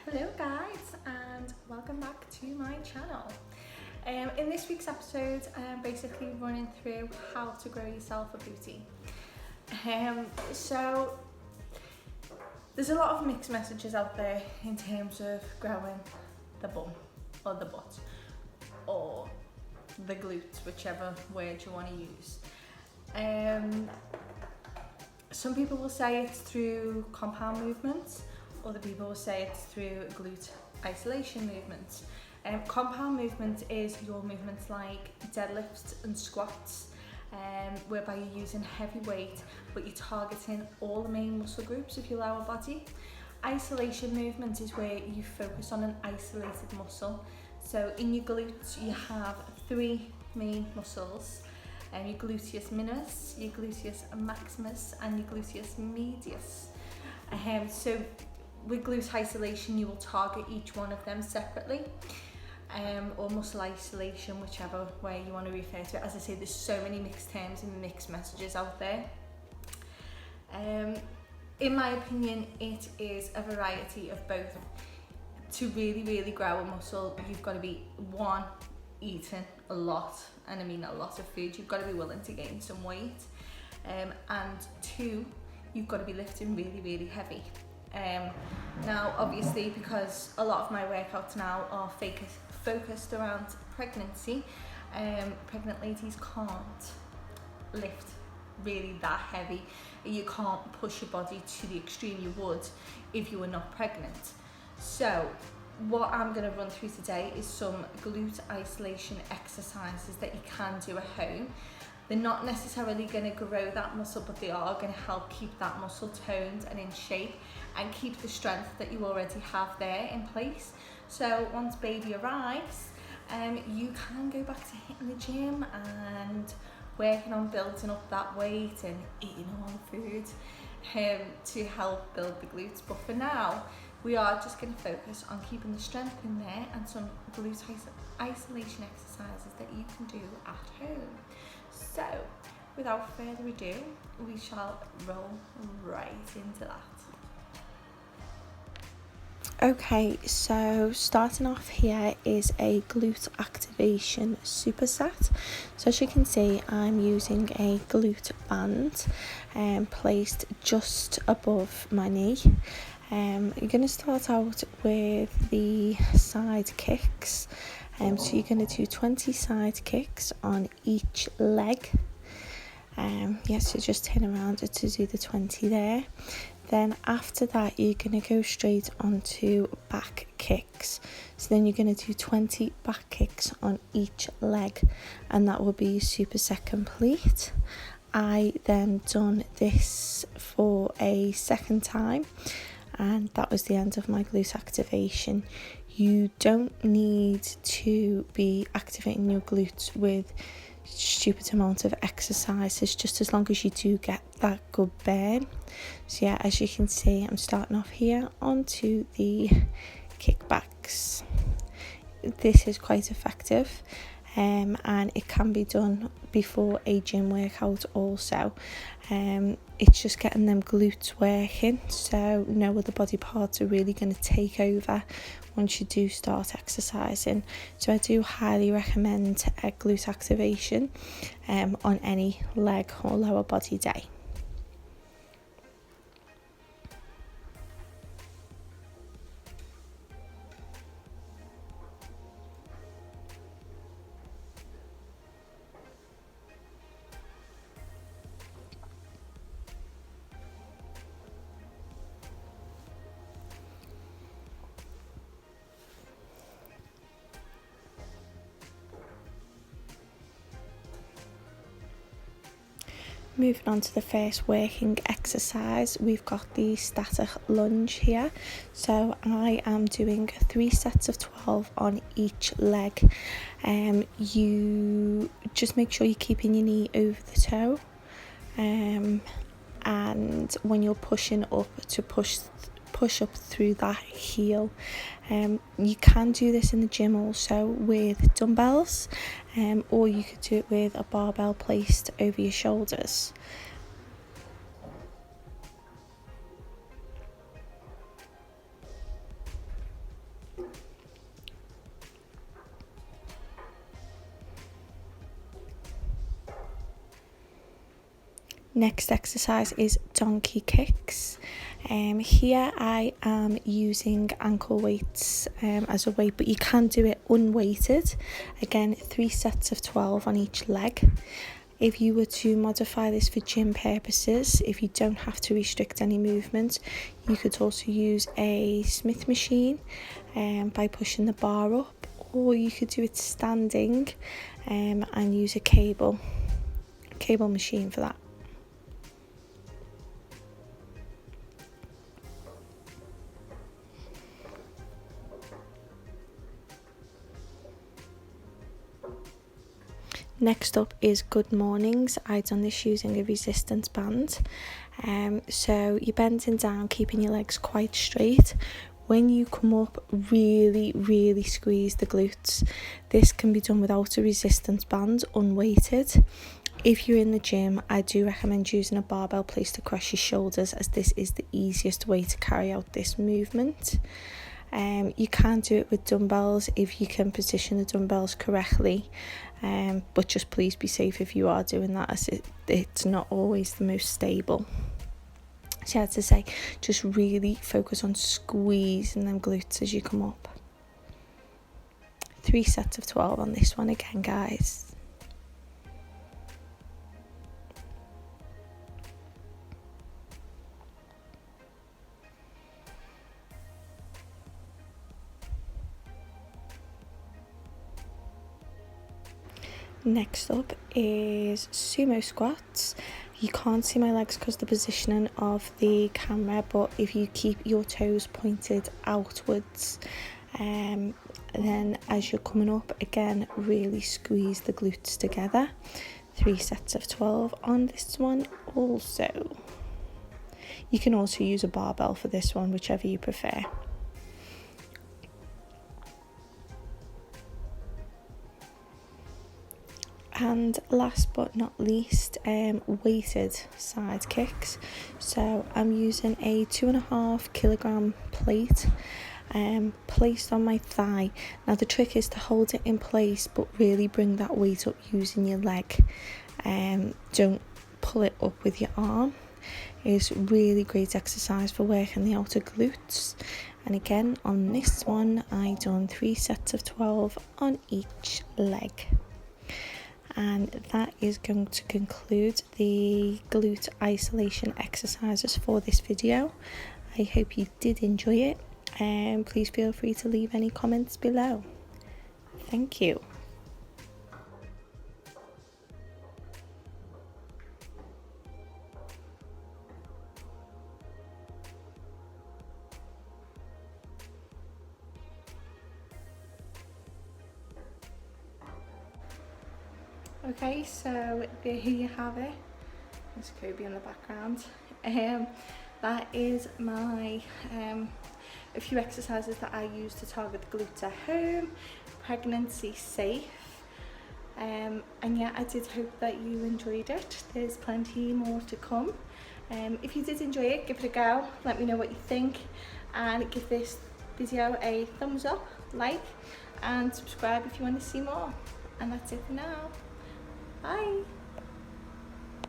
Hello guys, and welcome back to my channel. In this week's episode, I'm basically running through how to grow yourself a booty. So there's a lot of mixed messages out there in terms of growing the bum or the butt or the glutes, whichever word you want to use. Some people will say it's through compound movements. Other people will say it's through glute isolation movements. Compound movement is your movements like deadlifts and squats, whereby you're using heavy weight but you're targeting all the main muscle groups of your lower body. Isolation movement is where you focus on an isolated muscle. So in your glutes you have three main muscles, your gluteus minimus, your gluteus maximus and your gluteus medius. So with glute isolation you will target each one of them separately, or muscle isolation, whichever way you want to refer to it. As I say, there's so many mixed terms and mixed messages out there. In my opinion, it is a variety of both. To really grow a muscle, you've got to be eating a lot, and I mean a lot of food. You've got to be willing to gain some weight, and two, you've got to be lifting really heavy. Now obviously, because a lot of my workouts now are focused around pregnancy, pregnant ladies can't lift really that heavy. You can't push your body to the extreme you would if you were not pregnant. So what I'm going to run through today is some glute isolation exercises that you can do at home. They're not necessarily going to grow that muscle, but they are going to help keep that muscle toned and in shape and keep the strength that you already have there in place. So once baby arrives, you can go back to hitting the gym and working on building up that weight and eating all the food to help build the glutes. But for now, we are just going to focus on keeping the strength in there and some glute isolation exercises that you can do at home. So without further ado, we shall roll right into that. Okay, so starting off here is a glute activation superset. So as you can see, I'm using a glute band placed just above my knee. You're going to start out with the side kicks. So you're going to do 20 side kicks on each leg. So just turn around to do the 20 there. Then after that, you're going to go straight onto back kicks. So then you're going to do 20 back kicks on each leg, and that will be your superset complete. I then done this for a second time, and that was the end of my glute activation. You don't need to be activating your glutes with stupid amount of exercises, just as long as you do get that good burn. So yeah, as you can see, I'm starting off here onto the kickbacks. This is quite effective, and it can be done before a gym workout also. It's just getting them glutes working, so no other body parts are really going to take over once you do start exercising. So I do highly recommend a glute activation on any leg or lower body day. Moving on to the first working exercise, we've got the static lunge here. So I am doing 3 sets of 12 on each leg. You just make sure you're keeping your knee over the toe, and when you're pushing up, to push up through that heel. You can do this in the gym also with dumbbells, or you could do it with a barbell placed over your shoulders. Next exercise is donkey kicks. Here I am using ankle weights as a weight, but you can do it unweighted. Again, 3 sets of 12 on each leg. If you were to modify this for gym purposes, if you don't have to restrict any movement, you could also use a Smith machine by pushing the bar up, or you could do it standing and use a cable machine for that. Next up is good mornings. I've done this using a resistance band. So you're bending down, keeping your legs quite straight. When you come up, really squeeze the glutes. This can be done without a resistance band, unweighted. If you're in the gym, I do recommend using a barbell placed across your shoulders, as this is the easiest way to carry out this movement. You can do it with dumbbells if you can position the dumbbells correctly, but just please be safe if you are doing that, as it's not always the most stable. So I had to say, just really focus on squeezing them glutes as you come up. 3 sets of 12 on this one again, guys. Next up is sumo squats. You can't see my legs because of the positioning of the camera, but if you keep your toes pointed outwards, then as you're coming up, again, really squeeze the glutes together. 3 sets of 12 on this one also. You can also use a barbell for this one, whichever you prefer. And last but not least, weighted side kicks. So I'm using a 2.5 kilogram plate placed on my thigh. Now the trick is to hold it in place, but really bring that weight up using your leg. Don't pull it up with your arm. It's really great exercise for working the outer glutes. And again, on this one, I done 3 sets of 12 on each leg. And that is going to conclude the glute isolation exercises for this video. I hope you did enjoy it, and please feel free to leave any comments below. Thank you. Okay, so there you have it. There's Kobe in the background. That is my a few exercises that I use to target the glutes at home, pregnancy safe. And yeah, I did hope that you enjoyed it. There's plenty more to come. If you did enjoy it, give it a go. Let me know what you think, and give this video a thumbs up, like, and subscribe if you want to see more. And that's it for now. Bye.